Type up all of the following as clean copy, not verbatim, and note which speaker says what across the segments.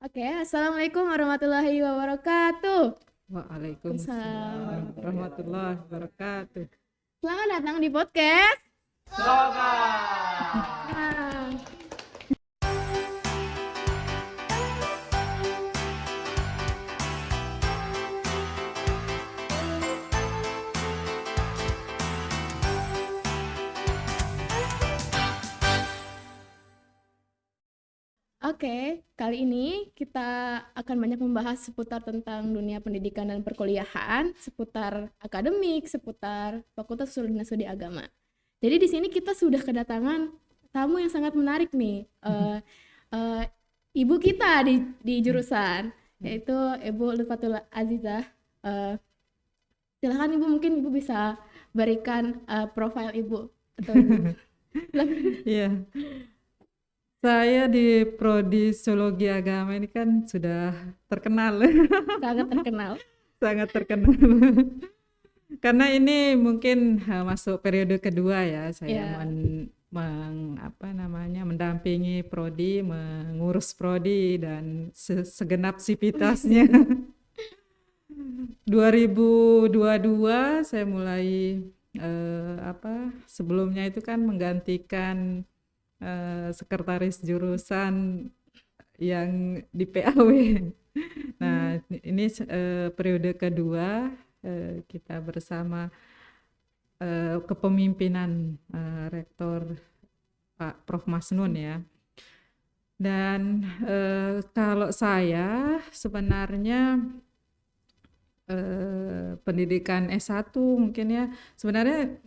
Speaker 1: Oke, Assalamualaikum warahmatullahi wabarakatuh.
Speaker 2: Waalaikumsalam
Speaker 1: Waalaikumsalam.
Speaker 2: warahmatullahi wabarakatuh.
Speaker 1: Selamat datang di podcast. Nah, oke, kali ini kita akan banyak membahas seputar tentang dunia pendidikan dan perkuliahan, seputar akademik, seputar Fakultas Usul dan Studi Agama. Jadi di sini kita sudah kedatangan tamu yang sangat menarik nih. Eh, Ibu kita di jurusan, yaitu Ibu Lutfatul Azizah. Eh, Silakan Ibu, mungkin Ibu bisa berikan profil Ibu atau Ibu.
Speaker 2: Iya, saya di Prodi Sosiologi Agama ini kan sudah terkenal,
Speaker 1: Sangat terkenal.
Speaker 2: sangat terkenal. Karena ini mungkin masuk periode kedua ya, saya
Speaker 1: Ya.
Speaker 2: mendampingi Prodi, mengurus Prodi dan segenap sivitasnya. 2022 saya mulai sebelumnya itu kan menggantikan sekretaris jurusan yang di PAW. Nah, ini periode kedua kita bersama kepemimpinan Rektor Pak Prof. Masnun ya. Dan kalau saya sebenarnya pendidikan S1 mungkin ya, sebenarnya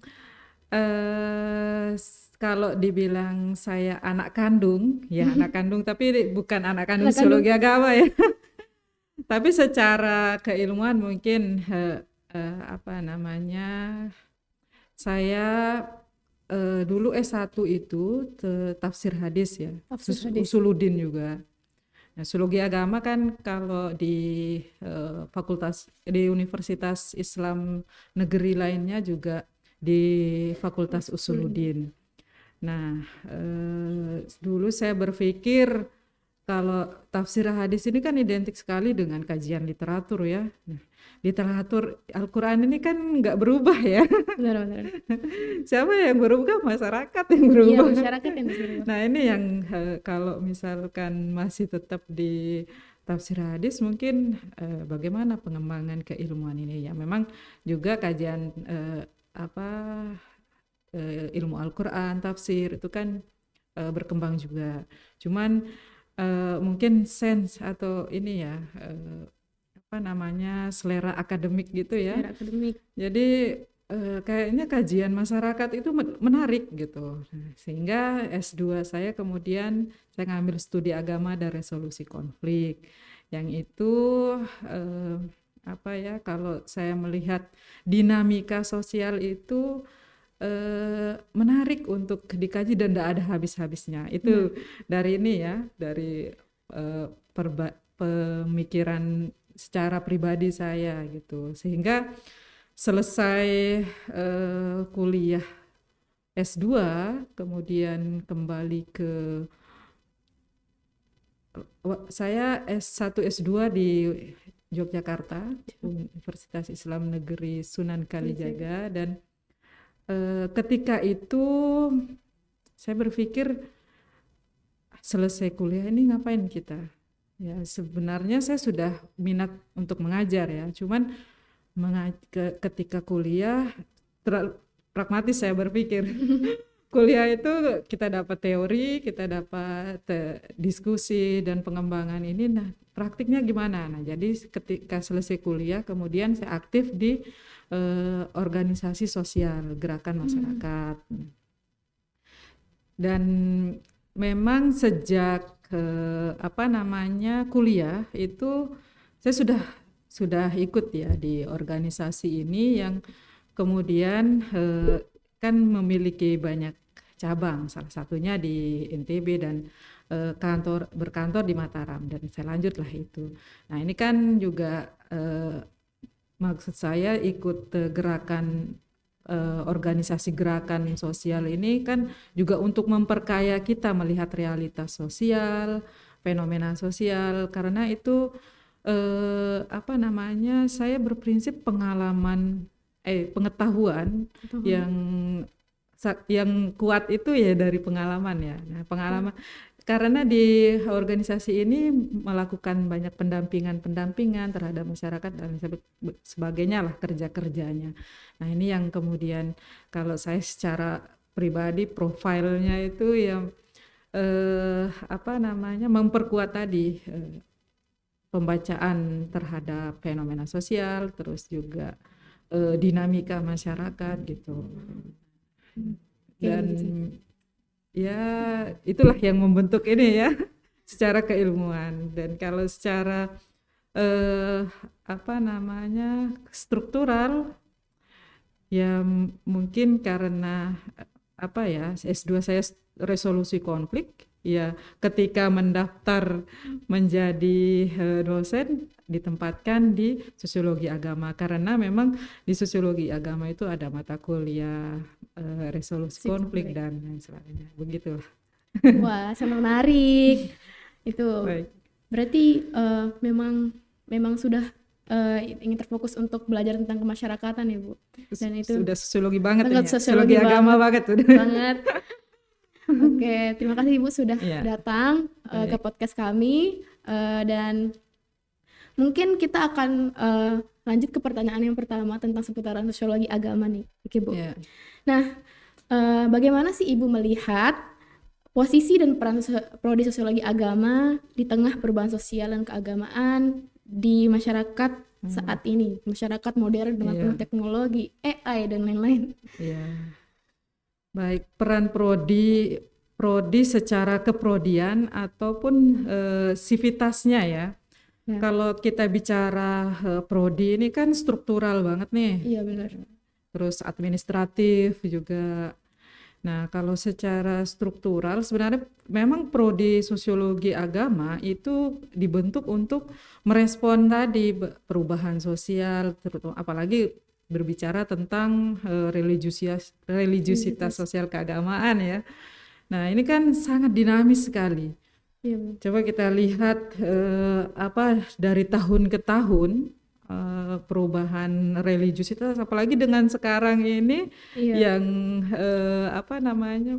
Speaker 2: kalau dibilang saya anak kandung, ya anak kandung, tapi bukan anak kandung
Speaker 1: Anak kandung.
Speaker 2: Sosiologi Agama ya. Tapi secara keilmuan mungkin saya dulu S1 itu tafsir hadis ya,
Speaker 1: Tafsir hadis.
Speaker 2: Usuluddin juga. Nah, Sosiologi Agama kan kalau di Universitas Islam Negeri lainnya juga di Fakultas Usuluddin. Nah, dulu saya berpikir kalau tafsir hadis ini kan identik sekali dengan kajian literatur ya. Nah, literatur Al-Quran ini kan nggak berubah ya.
Speaker 1: Benar-benar.
Speaker 2: Siapa yang berubah? Masyarakat yang
Speaker 1: Iya,
Speaker 2: berubah.
Speaker 1: masyarakat yang disuruh.
Speaker 2: Nah, ini yang kalau misalkan masih tetap di tafsir hadis mungkin bagaimana pengembangan keilmuan ini ya. Memang juga kajian ilmu Al-Quran, tafsir itu kan berkembang juga. Cuman mungkin sense atau ini ya selera akademik gitu ya.
Speaker 1: Secara akademik.
Speaker 2: Jadi kayaknya kajian masyarakat itu menarik gitu. Sehingga S2 saya kemudian saya ngambil studi agama dan resolusi konflik. Yang itu kalau saya melihat dinamika sosial itu menarik untuk dikaji dan tidak ada habis-habisnya. Itu dari ini ya, dari pemikiran secara pribadi saya gitu. Sehingga selesai kuliah S2, kemudian kembali ke saya S1 S2 di Yogyakarta, Universitas Islam Negeri Sunan Kalijaga, dan ketika itu saya berpikir selesai kuliah ini ngapain kita? Ya sebenarnya saya sudah minat untuk mengajar ya, cuman ketika kuliah pragmatis saya berpikir kuliah itu kita dapat teori, kita dapat diskusi dan pengembangan ini, nah praktiknya gimana? Nah jadi ketika selesai kuliah kemudian saya aktif di organisasi sosial, gerakan masyarakat. Dan memang sejak kuliah itu saya sudah ikut ya di organisasi ini yang kemudian kan memiliki banyak cabang, salah satunya di NTB dan berkantor di Mataram, dan saya lanjutlah itu. Nah ini kan juga maksud saya ikut gerakan organisasi gerakan sosial ini kan juga untuk memperkaya kita melihat realitas sosial, fenomena sosial, karena itu apa namanya, saya berprinsip pengetahuan yang kuat itu ya dari pengalaman ya. Nah, pengalaman karena di organisasi ini melakukan banyak pendampingan terhadap masyarakat dan sebagainya lah kerja-kerjanya. Nah, ini yang kemudian kalau saya secara pribadi profilnya itu yang apa namanya, memperkuat tadi pembacaan terhadap fenomena sosial, terus juga dinamika masyarakat gitu. Dan ya itulah yang membentuk ini ya secara keilmuan. Dan kalau secara apa namanya, struktural ya mungkin karena apa ya, S2 saya resolusi konflik ya, ketika mendaftar menjadi dosen ditempatkan di sosiologi agama, karena memang di sosiologi agama itu ada mata kuliah resolusi konflik dan lain sebagainya, begitulah.
Speaker 1: Wah, sangat menarik. Itu
Speaker 2: Baik.
Speaker 1: berarti memang sudah ingin terfokus untuk belajar tentang kemasyarakatan ya, Bu. Dan itu
Speaker 2: Sudah sosiologi banget
Speaker 1: sangat
Speaker 2: ini ya. Sosiologi
Speaker 1: sosiologi
Speaker 2: agama banget udah.
Speaker 1: banget. Oke, terima kasih Ibu sudah
Speaker 2: Iya.
Speaker 1: datang ke podcast kami. Dan mungkin kita akan lanjut ke pertanyaan yang pertama tentang seputaran sosiologi agama nih, oke Bu.
Speaker 2: Iya.
Speaker 1: Nah, bagaimana sih Ibu melihat posisi dan peran prodi sosiologi agama di tengah perubahan sosial dan keagamaan di masyarakat saat ini, masyarakat modern dengan penuh teknologi, AI dan lain-lain?
Speaker 2: Iya. Baik, peran prodi secara keprodian ataupun sivitasnya ya. Kalau kita bicara prodi ini kan struktural banget nih.
Speaker 1: Iya benar.
Speaker 2: Terus administratif juga. Nah, kalau secara struktural sebenarnya memang prodi sosiologi agama itu dibentuk untuk merespon tadi perubahan sosial, terutama apalagi berbicara tentang religiusitas sosial keagamaan ya. Nah, ini kan sangat dinamis sekali.
Speaker 1: Iya.
Speaker 2: Coba kita lihat apa dari tahun ke tahun perubahan religiusitas, apalagi dengan sekarang ini yang apa namanya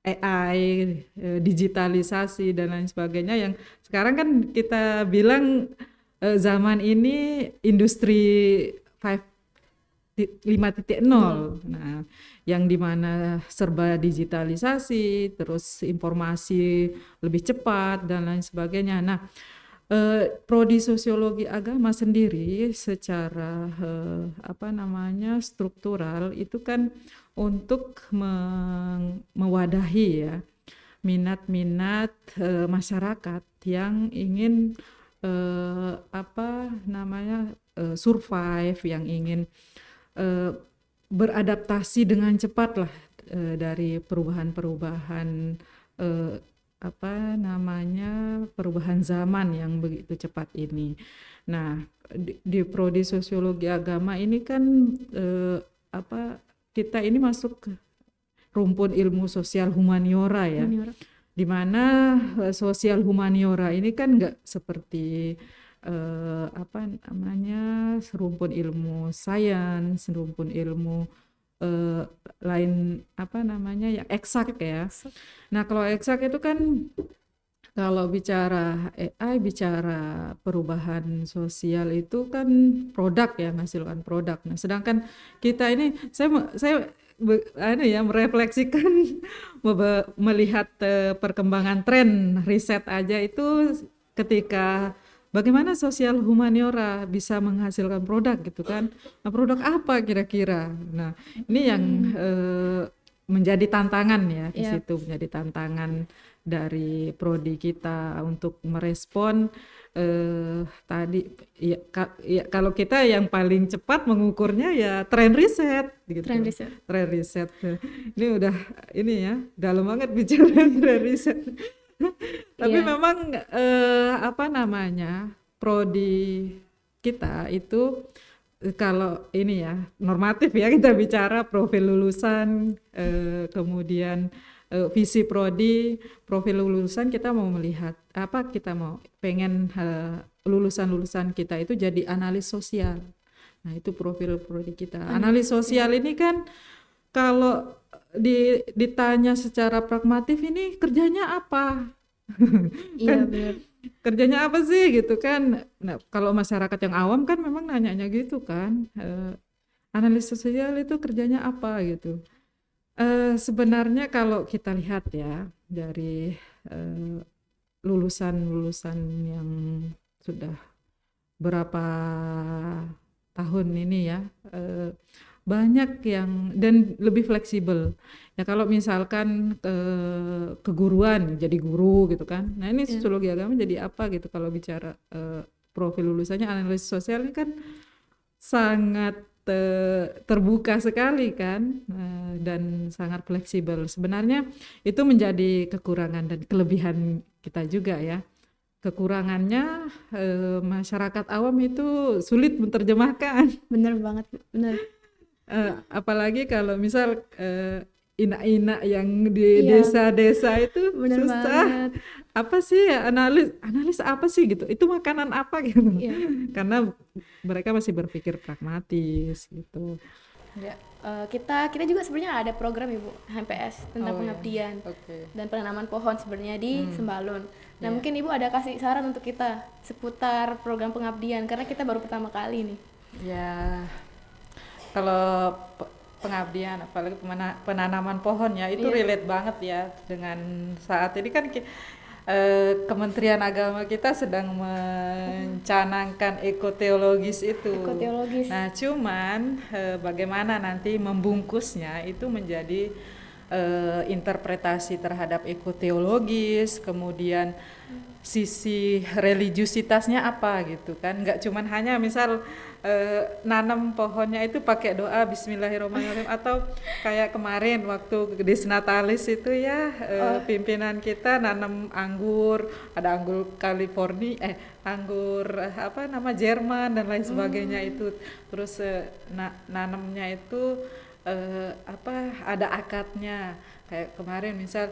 Speaker 2: AI, digitalisasi dan lain sebagainya, yang sekarang kan kita bilang zaman ini industri 5.0. Nah, yang dimana serba digitalisasi, terus informasi lebih cepat dan lain sebagainya. Nah, prodi sosiologi agama sendiri secara apa namanya struktural itu kan untuk mewadahi ya minat-minat masyarakat yang ingin apa namanya survive, yang ingin beradaptasi dengan cepat lah dari perubahan-perubahan apa namanya perubahan zaman yang begitu cepat ini. Nah, di prodi sosiologi agama ini kan apa kita ini masuk ke rumpun ilmu sosial humaniora ya, di mana sosial humaniora ini kan nggak seperti apa namanya rumpun ilmu sains, rumpun ilmu lain apa namanya ya eksak ya. Nah, kalau eksak itu kan kalau bicara AI, bicara perubahan sosial itu kan produk ya, menghasilkan produk. Nah, sedangkan kita ini saya merefleksikan melihat perkembangan tren riset aja itu ketika bagaimana sosial humaniora bisa menghasilkan produk gitu kan. Nah, produk apa kira-kira? Nah, ini yang menjadi tantangan ya di situ, menjadi tantangan dari prodi kita untuk merespon tadi ya, kalau kita yang paling cepat mengukurnya ya tren riset gitu. Tren riset. Ini udah ini ya, dalam banget bicara tren riset. Tapi memang apa namanya prodi kita itu kalau ini ya normatif ya, kita bicara profil lulusan, kemudian visi prodi, profil lulusan kita mau melihat apa, kita mau pengen lulusan-lulusan kita itu jadi analis sosial. Nah, itu profil prodi kita. Analis sosial ini kan kalau ditanya secara pragmatif ini kerjanya apa?
Speaker 1: Iya
Speaker 2: Kan
Speaker 1: benar.
Speaker 2: kerjanya apa sih gitu kan. Nah, kalau masyarakat yang awam kan memang nanyanya gitu kan. Analis sosial itu kerjanya apa gitu. Sebenarnya kalau kita lihat ya dari lulusan-lulusan yang sudah berapa tahun ini ya, banyak yang dan lebih fleksibel ya. Kalau misalkan keguruan jadi guru gitu kan, nah ini sosiologi agama jadi apa gitu. Kalau bicara profil lulusannya analis sosial ini kan sangat terbuka sekali kan, dan sangat fleksibel. Sebenarnya itu menjadi kekurangan dan kelebihan kita juga ya. Kekurangannya masyarakat awam itu sulit menerjemahkan.
Speaker 1: Bener banget, bener.
Speaker 2: Apalagi kalau misal inak-inak yang di
Speaker 1: Iya.
Speaker 2: desa-desa itu
Speaker 1: Bener
Speaker 2: susah.
Speaker 1: banget.
Speaker 2: Apa sih ya, analis apa sih gitu? Itu makanan apa gitu?
Speaker 1: Iya.
Speaker 2: Karena mereka masih berpikir pragmatis gitu.
Speaker 1: Ya, kita juga sebenarnya ada program Ibu HMPS tentang
Speaker 2: Oh, ya.
Speaker 1: pengabdian
Speaker 2: Oke.
Speaker 1: dan penanaman pohon sebenarnya di Sembalun. Nah, mungkin Ibu ada kasih saran untuk kita seputar program pengabdian karena kita baru pertama kali nih.
Speaker 2: Ya, kalau pengabdian apalagi penanaman pohon ya itu relate banget ya dengan saat ini kan Kementerian Agama kita sedang mencanangkan ekoteologis itu.
Speaker 1: Ekoteologis.
Speaker 2: Nah, cuman bagaimana nanti membungkusnya itu menjadi interpretasi terhadap ekoteologis, kemudian sisi religiusitasnya apa gitu kan. Nggak cuman hanya misal nanam pohonnya itu pakai doa Bismillahirrahmanirrahim, atau kayak kemarin waktu Desnatalis itu ya, pimpinan kita nanam anggur, ada anggur California, anggur apa nama Jerman dan lain sebagainya itu. Terus nanamnya itu ada akadnya. Kayak kemarin misal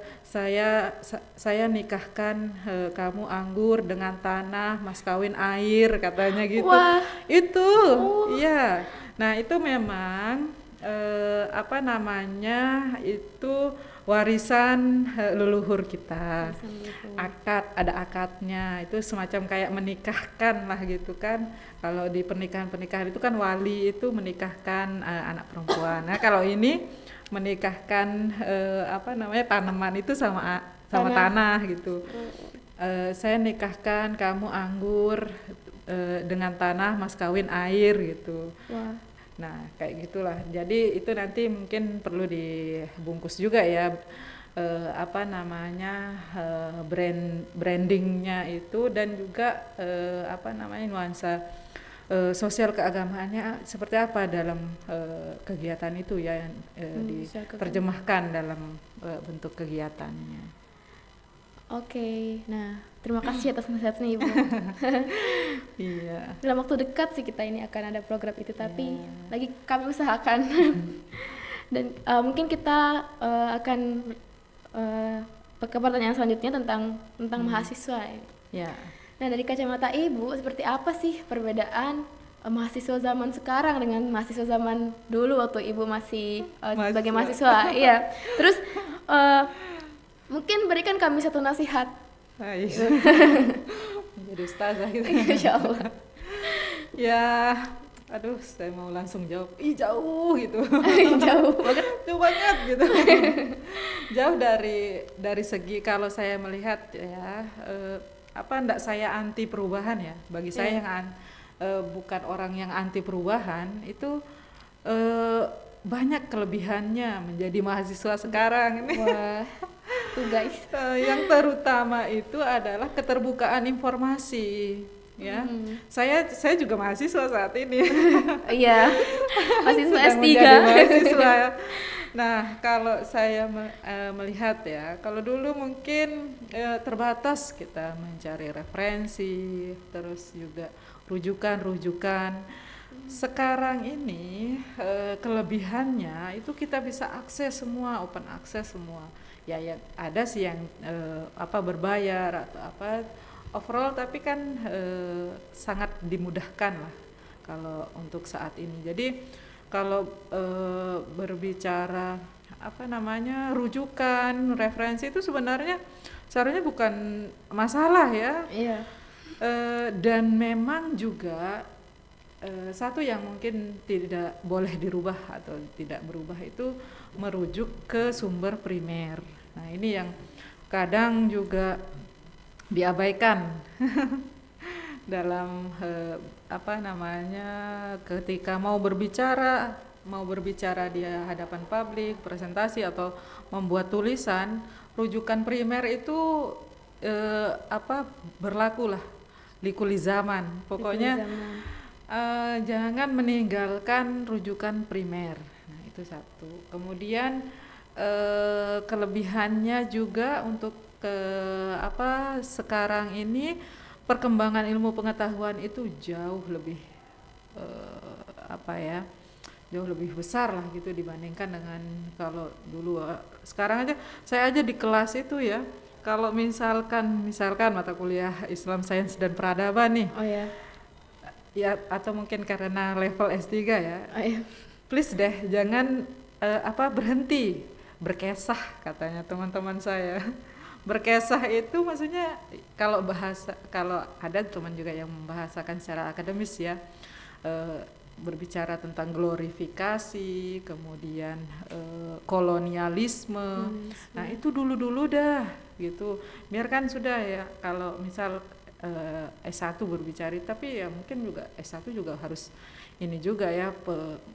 Speaker 2: saya nikahkan kamu anggur dengan tanah, mas kawin air, katanya gitu.
Speaker 1: Wah.
Speaker 2: Itu iya. Nah, itu memang itu warisan leluhur kita. Ada akadnya, itu semacam kayak menikahkan lah gitu kan. Kalau di pernikahan itu kan wali itu menikahkan anak perempuan. Nah, kalau ini menikahkan tanaman itu sama tanah gitu. Saya nikahkan kamu anggur dengan tanah, mas kawin air gitu.
Speaker 1: Wah.
Speaker 2: Nah, kayak gitulah. Jadi itu nanti mungkin perlu dibungkus juga ya, brandingnya itu, dan juga nuansa sosial keagamaannya seperti apa dalam kegiatan itu ya, yang diterjemahkan dalam bentuk kegiatannya.
Speaker 1: Oke, nah terima kasih atas nasihatnya Ibu.
Speaker 2: Iya.
Speaker 1: Dalam waktu dekat sih kita ini akan ada program itu, tapi lagi kami usahakan. Dan mungkin kita akan ke pertanyaan selanjutnya tentang mahasiswa.
Speaker 2: Ya.
Speaker 1: Nah, dari kacamata Ibu, seperti apa sih perbedaan mahasiswa zaman sekarang dengan mahasiswa zaman dulu waktu Ibu masih sebagai mahasiswa? Iya. Terus mungkin berikan kami satu nasihat.
Speaker 2: Jadi ustazah gitu.
Speaker 1: Insya Allah.
Speaker 2: Ya, aduh, saya mau langsung jawab, jauh gitu.
Speaker 1: Jauh banget.
Speaker 2: Jauh banget gitu. Jauh dari segi, kalau saya melihat ya, enggak saya anti perubahan ya. Bagi saya yang bukan orang yang anti perubahan, itu banyak kelebihannya menjadi mahasiswa sekarang ini.
Speaker 1: Wah, tuh guys.
Speaker 2: Yang terutama itu adalah keterbukaan informasi. Ya, saya juga mahasiswa saat ini.
Speaker 1: Iya, mahasiswa
Speaker 2: Sedang
Speaker 1: S3.
Speaker 2: menjadi mahasiswa. Nah, kalau saya melihat ya, kalau dulu mungkin terbatas kita mencari referensi, terus juga rujukan. Sekarang ini kelebihannya itu kita bisa akses semua, open akses semua. ya yang ada sih yang berbayar atau apa overall, tapi kan sangat dimudahkan lah kalau untuk saat ini. Jadi kalau berbicara rujukan, referensi itu sebenarnya seharusnya bukan masalah ya.
Speaker 1: Iya.
Speaker 2: Dan memang juga satu yang mungkin tidak boleh dirubah atau tidak berubah itu merujuk ke sumber primer. Nah, ini yang kadang juga diabaikan dalam ketika mau berbicara di hadapan publik, presentasi atau membuat tulisan, rujukan primer itu berlaku lah likuli zaman. Pokoknya jangan meninggalkan rujukan primer. Nah, itu satu. Kemudian kelebihannya juga untuk sekarang ini perkembangan ilmu pengetahuan itu jauh lebih jauh lebih besar lah gitu dibandingkan dengan kalau dulu. Sekarang aja saya aja di kelas itu ya, kalau misalkan mata kuliah Islam Sains dan Peradaban nih.
Speaker 1: Oh ya.
Speaker 2: Ya, atau mungkin karena level S3 ya.
Speaker 1: Oh ya.
Speaker 2: Please deh jangan berhenti berkesah, katanya teman-teman saya. Berkesah itu maksudnya kalau ada teman juga yang membahasakan secara akademis ya, berbicara tentang glorifikasi, kemudian kolonialisme. Nah, itu dulu dah gitu. Biarkan sudah ya, kalau misal S1 berbicara, tapi ya mungkin juga S1 juga harus ini juga ya,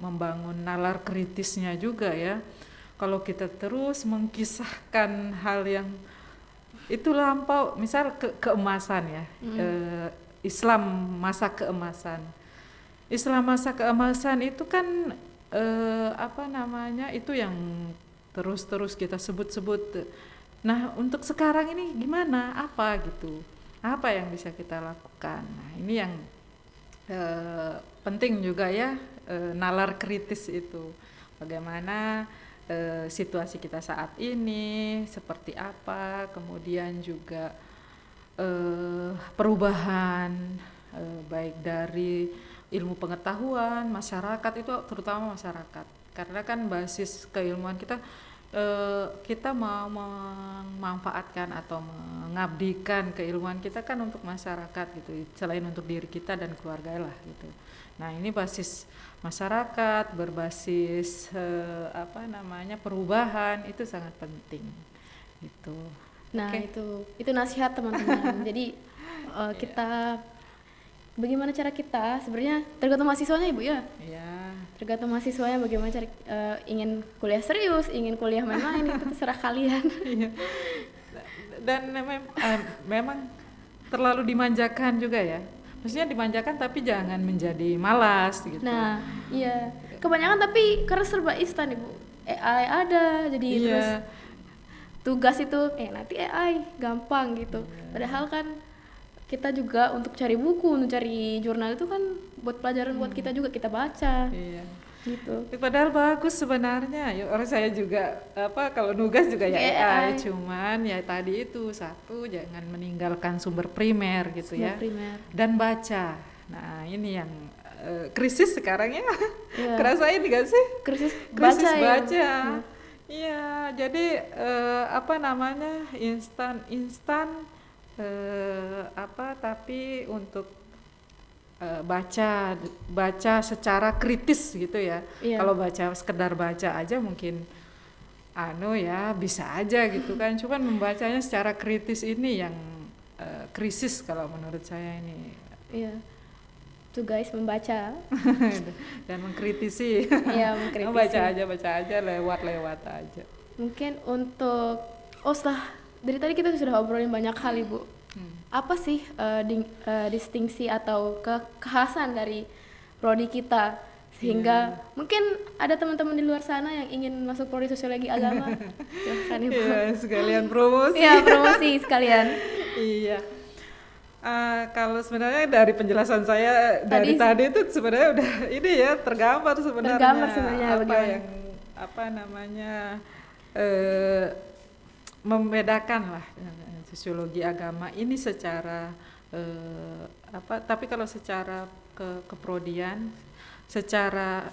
Speaker 2: membangun nalar kritisnya juga ya. Kalau kita terus mengkisahkan hal yang itu lampau, misal keemasan ya, Islam masa keemasan. Islam masa keemasan itu kan itu yang terus kita sebut-sebut. Nah, untuk sekarang ini gimana? Apa gitu? Apa yang bisa kita lakukan? Nah, ini yang penting juga ya, nalar kritis itu. Bagaimana situasi kita saat ini, seperti apa, kemudian juga perubahan baik dari ilmu pengetahuan, masyarakat itu, terutama masyarakat. Karena kan basis keilmuan kita mau memanfaatkan atau mengabdikan keilmuan kita kan untuk masyarakat gitu, selain untuk diri kita dan keluarga lah gitu. Nah, ini basis masyarakat berbasis perubahan itu sangat penting gitu.
Speaker 1: Nah, itu nasihat teman-teman. Jadi kita bagaimana cara kita, sebenarnya tergantung mahasiswanya Ibu ya.
Speaker 2: Iya.
Speaker 1: Tergantung mahasiswanya bagaimana cara ingin kuliah serius, ingin kuliah main-main, itu terserah kalian.
Speaker 2: Iya. Dan memang terlalu dimanjakan juga ya. Maksudnya dimanjakan tapi jangan menjadi malas gitu.
Speaker 1: Nah, iya. Kebanyakan tapi karena serba instan Ibu. AI ada, jadi terus tugas itu nanti AI gampang gitu. Padahal kan kita juga untuk cari buku, untuk cari jurnal itu kan buat pelajaran buat kita juga, kita baca.
Speaker 2: Iya.
Speaker 1: Gitu.
Speaker 2: Padahal bagus sebenarnya. Ya, orang saya juga kalau nugas juga ya AI, cuman ya tadi itu satu, jangan meninggalkan sumber primer gitu ya. Dan baca. Nah, ini yang krisis sekarang ya. Yeah. Kerasain enggak sih?
Speaker 1: Krisis
Speaker 2: baca. Iya, jadi instan tapi untuk baca secara kritis gitu ya. Yeah. Kalau sekedar baca aja mungkin bisa aja gitu kan. Cuman membacanya secara kritis ini yang krisis kalau menurut saya ini.
Speaker 1: Iya. Tuh guys, membaca
Speaker 2: dan mengkritisi.
Speaker 1: Iya, mengkritisi.
Speaker 2: baca aja lewat aja.
Speaker 1: Mungkin untuk setelah dari tadi kita sudah obrolin banyak hal Ibu. Apa sih distingsi atau kekhasan dari prodi kita sehingga mungkin ada teman-teman di luar sana yang ingin masuk prodi sosiologi agama? Silahkan Ibu.
Speaker 2: Iya, sekalian promosi.
Speaker 1: Iya, promosi sekalian.
Speaker 2: Iya. Kalau sebenarnya dari penjelasan saya dari tadi itu sebenarnya udah ini ya tergambar sebenarnya
Speaker 1: bagaimana?
Speaker 2: yang membedakan lah sosiologi agama ini secara tapi kalau secara keprodian, secara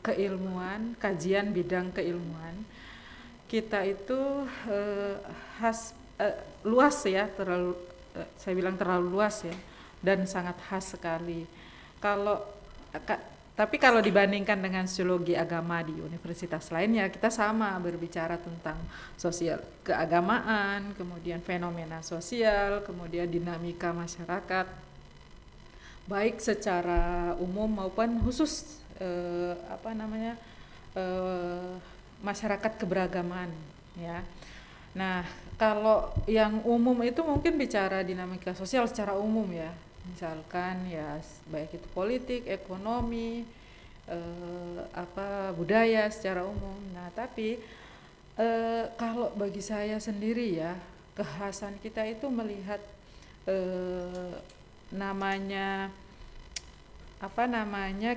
Speaker 2: keilmuan, kajian bidang keilmuan, kita itu luas ya, saya bilang terlalu luas ya, dan sangat khas sekali. Tapi kalau dibandingkan dengan sosiologi agama di universitas lainnya, kita sama berbicara tentang sosial keagamaan, kemudian fenomena sosial, kemudian dinamika masyarakat, baik secara umum maupun khusus masyarakat keberagaman ya. Nah, kalau yang umum itu mungkin bicara dinamika sosial secara umum ya. Misalkan ya baik itu politik, ekonomi, budaya secara umum. Nah, tapi kalau bagi saya sendiri ya, kekhasan kita itu melihat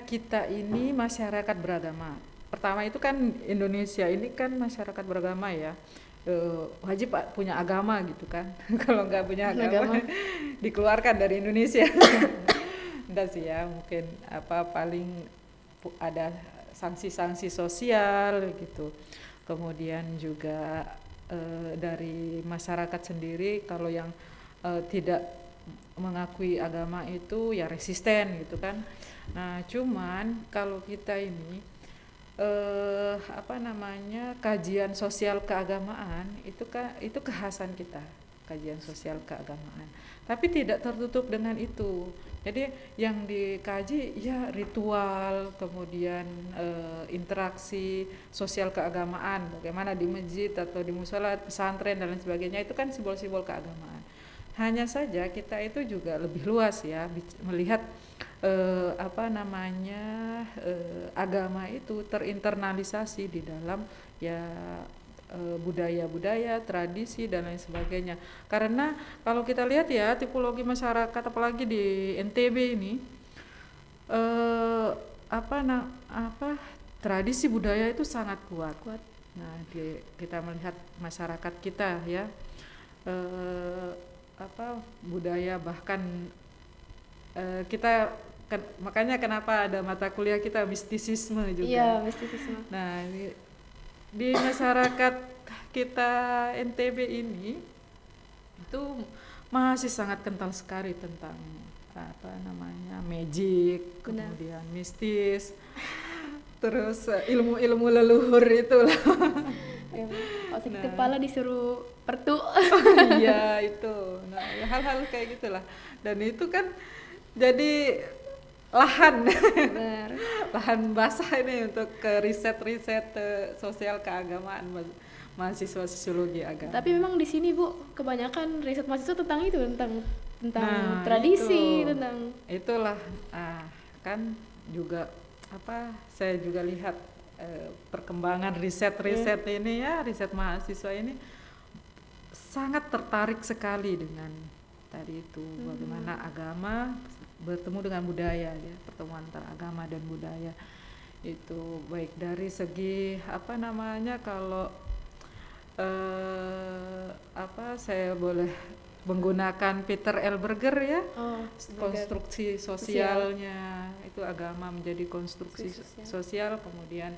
Speaker 2: kita ini masyarakat beragama. Pertama itu kan Indonesia ini kan masyarakat beragama ya, wajib punya agama gitu kan. Kalau nggak punya agama dikeluarkan dari Indonesia. Enggak sih ya, mungkin paling ada sanksi-sanksi sosial gitu. Kemudian juga dari masyarakat sendiri kalau yang tidak mengakui agama itu ya resisten gitu kan. Nah, cuman kalau kita ini kajian sosial keagamaan itu kekhasan kita, kajian sosial keagamaan. Tapi tidak tertutup dengan itu. Jadi yang dikaji ya ritual, kemudian interaksi sosial keagamaan, bagaimana di masjid atau di mushola, pesantren dan lain sebagainya, itu kan simbol-simbol keagamaan. Hanya saja kita itu juga lebih luas ya, melihat agama itu terinternalisasi di dalam ya budaya-budaya, tradisi dan lain sebagainya. Karena kalau kita lihat ya tipologi masyarakat apalagi di NTB ini tradisi budaya itu sangat kuat. Nah, kita melihat masyarakat kita ya budaya bahkan makanya kenapa ada mata kuliah kita mistisisme juga.
Speaker 1: Iya, mistisisme.
Speaker 2: Nah, di masyarakat kita NTB ini itu masih sangat kental sekali tentang magic, kemudian mistis, terus ilmu-ilmu leluhur itulah.
Speaker 1: Kalau sakit kepala disuruh pertu.
Speaker 2: Iya itu. Nah, hal-hal kayak gitulah. Dan itu kan jadi lahan basah ini untuk riset sosial keagamaan mahasiswa sosiologi agama.
Speaker 1: Tapi memang di sini Bu kebanyakan riset mahasiswa tentang itu, tentang tradisi, tentang
Speaker 2: itulah kan juga saya juga lihat perkembangan riset ini ya, riset mahasiswa ini sangat tertarik sekali dengan tadi itu bagaimana agama bertemu dengan budaya ya, pertemuan antara agama dan budaya itu baik dari segi kalau saya boleh menggunakan Peter L. Berger ya, konstruksi sosialnya itu agama menjadi konstruksi sosial, kemudian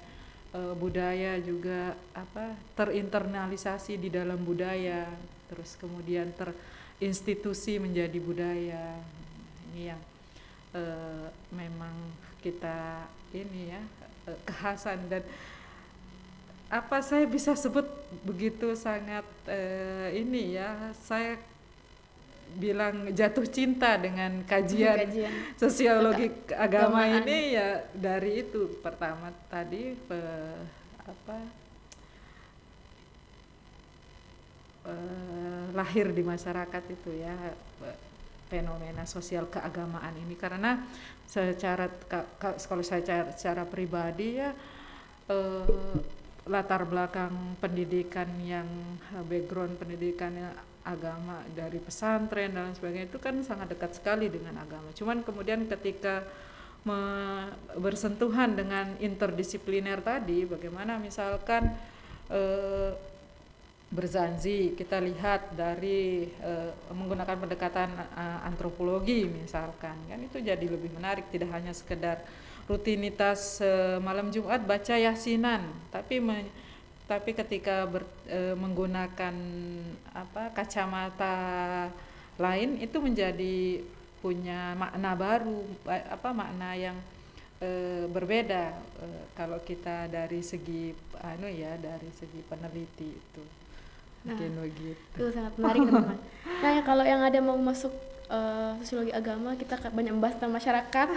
Speaker 2: budaya juga terinternalisasi di dalam budaya, terus kemudian terinstitusi menjadi budaya. Ini yang memang kita ini ya kekhasan dan saya bisa sebut begitu sangat ini ya, saya bilang jatuh cinta dengan kajian sosiologi agama ini ya dari itu. Pertama tadi lahir di masyarakat itu ya fenomena sosial keagamaan ini, karena kalau saya secara pribadi ya latar belakang pendidikan yang background pendidikannya agama dari pesantren dan sebagainya itu kan sangat dekat sekali dengan agama. Cuman kemudian ketika bersentuhan dengan interdisipliner tadi, bagaimana misalkan berzanzi, kita lihat dari menggunakan pendekatan antropologi misalkan, kan itu jadi lebih menarik, tidak hanya sekedar rutinitas malam Jumat baca yasinan, tapi ketika menggunakan kacamata lain itu menjadi punya makna baru, makna yang berbeda kalau kita dari segi dari segi peneliti itu. Mungkin begitu.
Speaker 1: Itu sangat menarik teman-teman. Nah kalau yang ada mau masuk sosiologi agama, kita banyak membahas tentang masyarakat,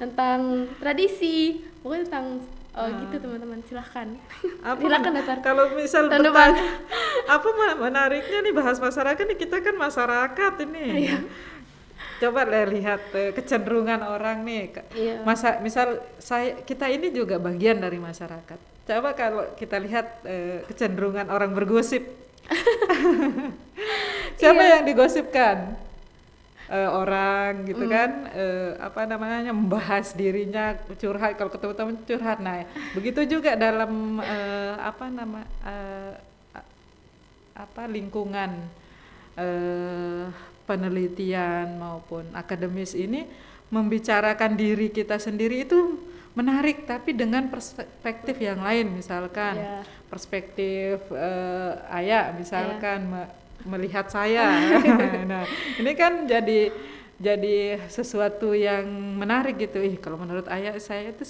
Speaker 1: tentang tradisi, pokoknya tentang gitu teman-teman. Silahkan silahkan datar.
Speaker 2: Kalau misal bertanya apa menariknya nih bahas masyarakat nih, kita kan masyarakat ini.
Speaker 1: Iya.
Speaker 2: Coba lihat kecenderungan orang nih.
Speaker 1: Iya.
Speaker 2: Misal kita ini juga bagian dari masyarakat. Coba kalau kita lihat kecenderungan orang bergosip. Siapa yang digosipkan? Orang gitu kan, membahas dirinya, curhat, kalau ketemu teman curhat. Nah, begitu juga dalam lingkungan penelitian maupun akademis ini, membicarakan diri kita sendiri itu menarik, tapi dengan perspektif yang lain, misalkan perspektif Ayah misalkan melihat saya. Nah, ini kan jadi sesuatu yang menarik gitu. Kalau menurut Ayah saya itu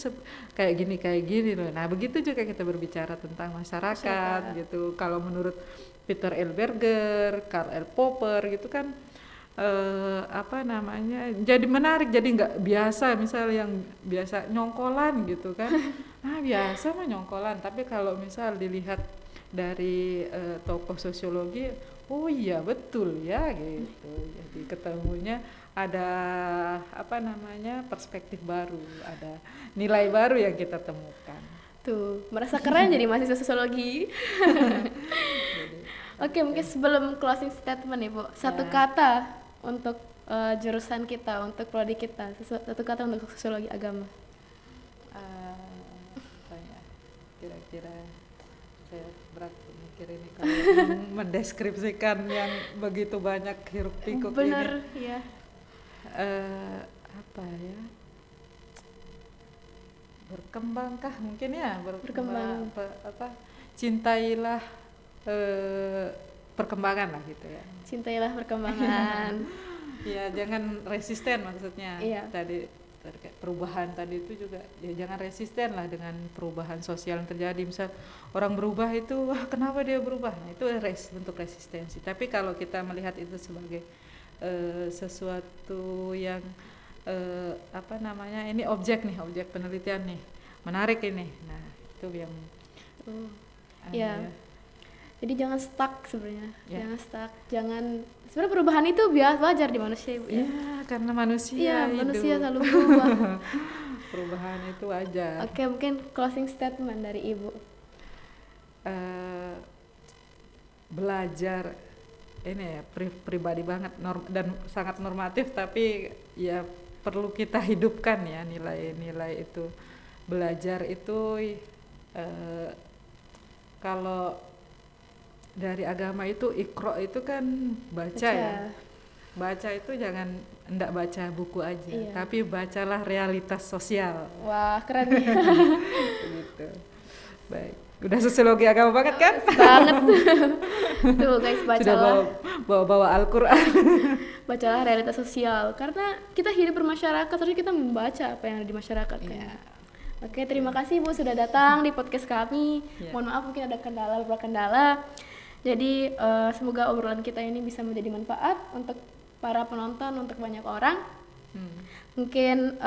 Speaker 2: kayak gini loh. Nah, begitu juga kita berbicara tentang masyarakat gitu. Kalau menurut Peter L. Berger, Karl L. Popper gitu kan, jadi menarik, jadi nggak biasa, misal yang biasa nyongkolan gitu kan. Biasa mah nyongkolan, tapi kalau misal dilihat dari tokoh sosiologi, oh iya betul ya gitu. Jadi ketemunya ada perspektif baru, ada nilai baru yang kita temukan.
Speaker 1: Tuh, merasa keren jadi mahasiswa sosiologi. Oke, mungkin sebelum closing statement nih Bu, satu kata untuk jurusan kita, untuk prodi kita, satu kata untuk sosiologi agama.
Speaker 2: Kira-kira saya berat mikir ini kalau mendeskripsikan yang begitu banyak hiruk pikuk ini.
Speaker 1: Bener, ya.
Speaker 2: Berkembangkah mungkin ya,
Speaker 1: berkembang.
Speaker 2: Cintailah perkembangan lah gitu ya.
Speaker 1: Cintailah perkembangan.
Speaker 2: Ya, jangan resisten maksudnya.
Speaker 1: Iya.
Speaker 2: Tadi perubahan tadi itu juga ya, jangan resisten lah dengan perubahan sosial yang terjadi. Misal orang berubah itu, kenapa dia berubah? Nah, itu bentuk resistensi. Tapi kalau kita melihat itu sebagai sesuatu yang ini objek penelitian nih, menarik ini. Nah, itu yang
Speaker 1: ya. Jadi jangan stuck sebenarnya. Jangan stuck. Sebenarnya perubahan itu wajar di manusia, Ibu.
Speaker 2: Ya, karena manusia hidup.
Speaker 1: Manusia selalu berubah.
Speaker 2: Perubahan itu wajar.
Speaker 1: Oke, mungkin closing statement dari Ibu.
Speaker 2: Belajar ini ya pribadi banget dan sangat normatif, tapi ya perlu kita hidupkan ya nilai-nilai itu. Belajar itu kalau dari agama itu Iqra itu kan baca ya. Baca itu enggak baca buku aja, tapi bacalah realitas sosial.
Speaker 1: Wah, keren ya.
Speaker 2: Gitu. Baik. Udah sosiologi agama banget kan?
Speaker 1: Banget. Tuh guys, bacalah.
Speaker 2: Sudah bawa Al-Qur'an.
Speaker 1: Bacalah realitas sosial, karena kita hidup bermasyarakat, harusnya kita membaca apa yang ada di masyarakat kan. Oke, terima kasih Bu sudah datang di podcast kami. Mohon maaf mungkin ada beberapa kendala. Jadi semoga obrolan kita ini bisa menjadi manfaat untuk para penonton, untuk banyak orang. Mungkin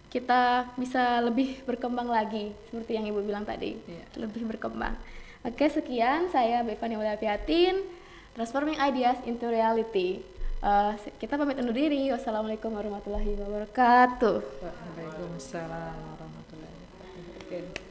Speaker 1: kita bisa lebih berkembang lagi seperti yang Ibu bilang tadi, lebih berkembang. Oke, sekian, saya Bevani Walafiatin, Transforming Ideas into Reality. Kita pamit undur diri. Wassalamualaikum warahmatullahi wabarakatuh.
Speaker 2: Waalaikumsalam warahmatullahi wabarakatuh.